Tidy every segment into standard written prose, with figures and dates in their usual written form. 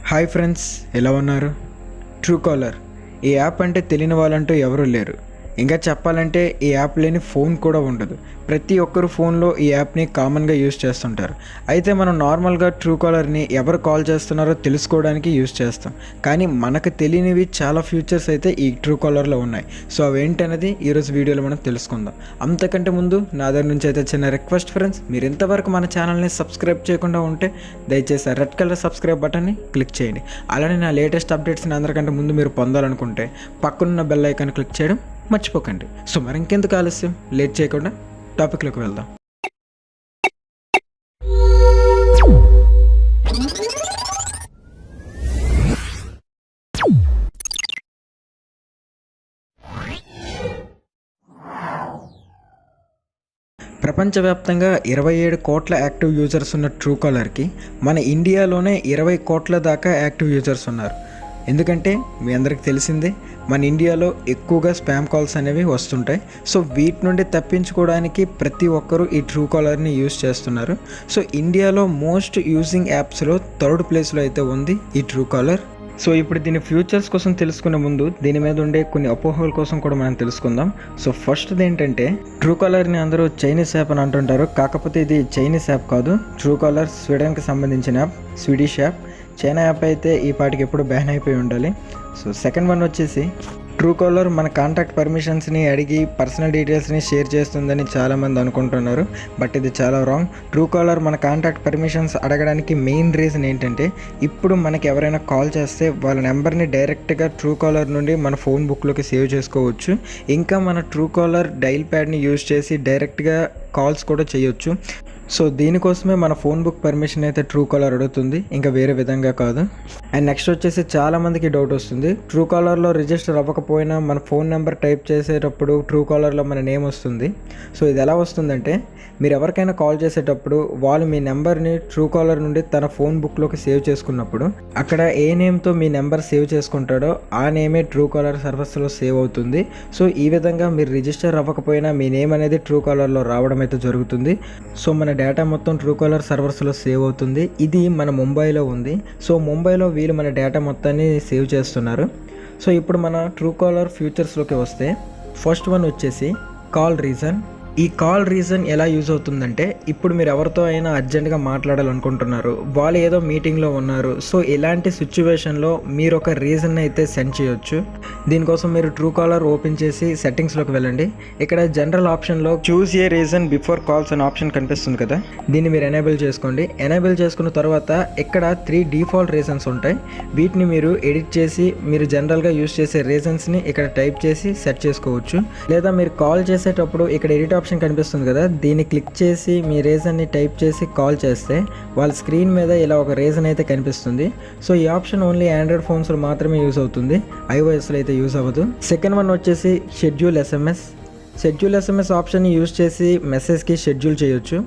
Hi friends, ఎలా ఉన్నారు? Truecaller ఈ యాప్ అంటే తెలియని వాళ్ళంటూ ఎవరూ లేరు. ఇంకా చెప్పాలంటే ఈ యాప్ లేని ఫోన్ కూడా ఉండదు. ప్రతి ఒక్కరు ఫోన్లో ఈ యాప్ని కామన్గా యూజ్ చేస్తుంటారు. అయితే మనం నార్మల్గా ట్రూకాలర్ని ఎవరు కాల్ చేస్తున్నారో తెలుసుకోవడానికి యూజ్ చేస్తాం. కానీ మనకు తెలియనివి చాలా ఫ్యూచర్స్ అయితే ఈ ట్రూకాలర్లో ఉన్నాయి. సో అవేంటనేది ఈరోజు వీడియోలో మనం తెలుసుకుందాం. అంతకంటే ముందు నా దగ్గర నుంచి అయితే చిన్న రిక్వెస్ట్ ఫ్రెండ్స్, మీరు ఇంతవరకు మన ఛానల్ని సబ్స్క్రైబ్ చేయకుండా ఉంటే దయచేసి రెడ్ కలర్ సబ్స్క్రైబ్ బటన్ని క్లిక్ చేయండి. అలానే నా లేటెస్ట్ అప్డేట్స్ని అందరికంటే ముందు మీరు పొందాలనుకుంటే పక్కనున్న బెల్ ఐకాన్ క్లిక్ చేయడం మర్చిపోకండి. సో మరి ఇంకెందుకు ఆలస్యం, లేట్ చేయకుండా టాపిక్లోకి వెళ్దాం. ప్రపంచవ్యాప్తంగా 27 కోట్ల యాక్టివ్ యూజర్స్ ఉన్న ట్రూకాలర్కి మన ఇండియాలోనే 20 కోట్ల దాకా యాక్టివ్ యూజర్స్ ఉన్నారు. ఎందుకంటే మీ అందరికి తెలిసిందే, మన ఇండియాలో ఎక్కువగా స్పామ్ కాల్స్ అనేవి వస్తుంటాయి. సో వీటి నుండి తప్పించుకోవడానికి ప్రతి ఒక్కరూ ఈ ట్రూకాలర్ని యూజ్ చేస్తున్నారు. సో ఇండియాలో మోస్ట్ యూజింగ్ యాప్స్లో 3rd ప్లేస్లో అయితే ఉంది ఈ ట్రూకాలర్. సో ఇప్పుడు దీని ఫ్యూచర్స్ కోసం తెలుసుకునే ముందు దీని మీద ఉండే కొన్ని అపోహల కోసం కూడా మనం తెలుసుకుందాం. సో ఫస్ట్ది ఏంటంటే, ట్రూకాలర్ని అందరూ చైనీస్ యాప్ అని అంటుంటారు. కాకపోతే ఇది చైనీస్ యాప్ కాదు. ట్రూకాలర్ స్వీడన్కి సంబంధించిన app, Swedish app. China app అయితే ఈ పాటికి ఎప్పుడు బ్యాన్ అయిపోయి ఉండాలి. సో సెకండ్ వన్ వచ్చేసి, ట్రూకాలర్ మన కాంటాక్ట్ పర్మిషన్స్ని అడిగి పర్సనల్ డీటెయిల్స్ని షేర్ చేస్తుందని చాలామంది అనుకుంటున్నారు. బట్ ఇది చాలా రాంగ్. ట్రూకాలర్ మన కాంటాక్ట్ పర్మిషన్స్ అడగడానికి మెయిన్ రీజన్ ఏంటంటే, ఇప్పుడు మనకి ఎవరైనా కాల్ చేస్తే వాళ్ళ నెంబర్ని డైరెక్ట్గా ట్రూకాలర్ నుండి మన ఫోన్ బుక్లోకి సేవ్ చేసుకోవచ్చు. ఇంకా మన ట్రూకాలర్ డైల్ ప్యాడ్ని యూజ్ చేసి డైరెక్ట్గా కాల్స్ కూడా చేయొచ్చు. సో దీనికోసమే మన ఫోన్ బుక్ పర్మిషన్ అయితే ట్రూకాలర్ అడుగుతుంది, ఇంకా వేరే విధంగా కాదు. అండ్ నెక్స్ట్ వచ్చేసి, చాలామందికి డౌట్ వస్తుంది, ట్రూకాలర్లో రిజిస్టర్ అవ్వకపోయినా మన ఫోన్ నెంబర్ టైప్ చేసేటప్పుడు ట్రూకాలర్లో మన నేమ్ వస్తుంది. సో ఇది ఎలా వస్తుందంటే, మీరు ఎవరికైనా కాల్ చేసేటప్పుడు వాళ్ళు మీ నెంబర్ని ట్రూకాలర్ నుండి తన ఫోన్ బుక్లోకి సేవ్ చేసుకున్నప్పుడు అక్కడ ఏ నేమ్తో మీ నెంబర్ సేవ్ చేసుకుంటాడో ఆ నేమే ట్రూకాలర్ సర్వీస్లో సేవ్ అవుతుంది. సో ఈ విధంగా మీరు రిజిస్టర్ అవ్వకపోయినా మీ నేమ్ అనేది ట్రూకాలర్లో రావడం అయితే జరుగుతుంది. సో మన డేటా మొత్తం ట్రూకాలర్ సర్వర్స్లో సేవ్ అవుతుంది. ఇది మన ముంబైలో ఉంది. సో ముంబైలో వీళ్ళు మన డేటా మొత్తాన్ని సేవ్ చేస్తున్నారు. సో ఇప్పుడు మన ట్రూకాలర్ ఫ్యూచర్స్లోకి వస్తే, ఫస్ట్ వన్ వచ్చేసి కాల్ రీజన్. ఈ కాల్ రీజన్ ఎలా యూజ్ అవుతుందంటే, ఇప్పుడు మీరు ఎవరితో అయినా అర్జెంటుగా మాట్లాడాలనుకుంటున్నారు, వాళ్ళు ఏదో మీటింగ్లో ఉన్నారు. సో ఇలాంటి సిచ్యువేషన్లో మీరు ఒక రీజన్ అయితే సెండ్ చేయొచ్చు. దీనికోసం మీరు ట్రూకాలర్ ఓపెన్ చేసి సెట్టింగ్స్లోకి వెళ్ళండి. ఇక్కడ జనరల్ ఆప్షన్లో చూస్ ఏ రీజన్ బిఫోర్ కాల్స్ అనే ఆప్షన్ కనిపిస్తుంది కదా, దీన్ని మీరు ఎనేబుల్ చేసుకోండి. ఎనేబుల్ చేసుకున్న తర్వాత ఇక్కడ 3 డిఫాల్ట్ రీజన్స్ ఉంటాయి. వీటిని మీరు ఎడిట్ చేసి మీరు జనరల్గా యూజ్ చేసే రీజన్స్ని ఇక్కడ టైప్ చేసి సెట్ చేసుకోవచ్చు. లేదా మీరు కాల్ చేసేటప్పుడు ఇక్కడ ఎడిట్ ఆప్షన్ కనిపిస్తుంది కదా, దీన్ని క్లిక్ చేసి మీ రీజన్ని టైప్ చేసి కాల్ చేస్తే వాళ్ళ స్క్రీన్ మీద ఇలా ఒక రీజన్ అయితే కనిపిస్తుంది. సో ఈ ఆప్షన్ ఓన్లీ ఆండ్రాయిడ్ ఫోన్స్లో మాత్రమే యూజ్ అవుతుంది, iOSలో అయితే యూజ్ అవ్వదు. సెకండ్ వన్ వచ్చేసి షెడ్యూల్ SMS. షెడ్యూల్ SMS ఆప్షన్ని యూజ్ చేసి మెసేజ్కి షెడ్యూల్ చేయొచ్చు.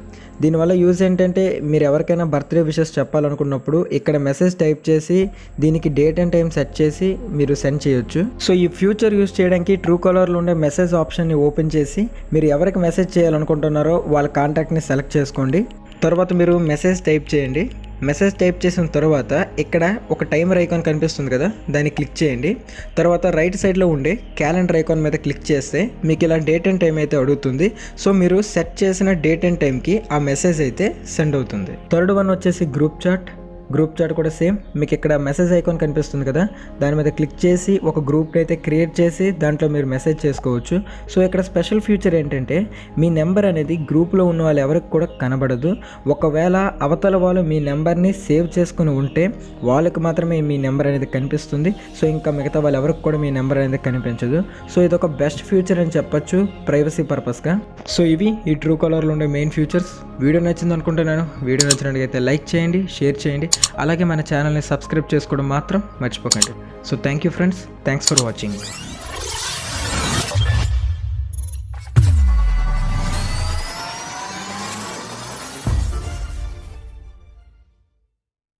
దీనివల్ల యూజ్ ఏంటంటే, మీరు ఎవరికైనా బర్త్డే విషెస్ చెప్పాలనుకున్నప్పుడు ఇక్కడ మెసేజ్ టైప్ చేసి దీనికి డేట్ అండ్ టైం సెట్ చేసి మీరు సెండ్ చేయొచ్చు. సో ఈ ఫ్యూచర్ యూజ్ చేయడానికి ట్రూకాలర్లో ఉండే మెసేజ్ ఆప్షన్ని ఓపెన్ చేసి మీరు ఎవరికి మెసేజ్ చేయాలనుకుంటున్నారో వాళ్ళ కాంటాక్ట్ని సెలెక్ట్ చేసుకోండి. తర్వాత మీరు మెసేజ్ టైప్ చేయండి. మెసేజ్ టైప్ చేసిన తర్వాత ఇక్కడ ఒక టైమర్ ఐకాన్ కనిపిస్తుంది కదా, దాన్ని క్లిక్ చేయండి. తర్వాత రైట్ సైడ్లో ఉండే క్యాలెండర్ ఐకాన్ మీద క్లిక్ చేస్తే మీకు ఇలా డేట్ అండ్ టైం అయితే అడుగుతుంది. సో మీరు సెట్ చేసిన డేట్ అండ్ టైంకి ఆ మెసేజ్ అయితే సెండ్ అవుతుంది. థర్డ్ వన్ వచ్చేసి గ్రూప్ చాట్. గ్రూప్ చాట్ కూడా సేమ్, మీకు ఇక్కడ మెసేజ్ ఐకాన్ కనిపిస్తుంది కదా, దాని మీద క్లిక్ చేసి ఒక గ్రూప్ని అయితే క్రియేట్ చేసి దాంట్లో మీరు మెసేజ్ చేసుకోవచ్చు. సో ఇక్కడ స్పెషల్ ఫీచర్ ఏంటంటే, మీ నెంబర్ అనేది గ్రూప్లో ఉన్న వాళ్ళు ఎవరికి కూడా కనబడదు. ఒకవేళ అవతల వాళ్ళు మీ నెంబర్ని సేవ్ చేసుకుని ఉంటే వాళ్ళకి మాత్రమే మీ నెంబర్ అనేది కనిపిస్తుంది. సో ఇంకా మిగతా వాళ్ళు ఎవరికి కూడా మీ నెంబర్ అనేది కనిపించదు. సో ఇది ఒక బెస్ట్ ఫ్యూచర్ అని చెప్పొచ్చు ప్రైవసీ పర్పస్గా. సో ఇవి ఈ ట్రూకాలర్లో ఉండే మెయిన్ ఫ్యూచర్స్. వీడియో నచ్చింది అనుకుంటున్నాను. వీడియో నచ్చినట్లయితే లైక్ చేయండి, షేర్ చేయండి. అలాగే మన ఛానల్ని సబ్స్క్రైబ్ చేసుకోవడం మాత్రం మర్చిపోకండి. So thank you friends, thanks for watching.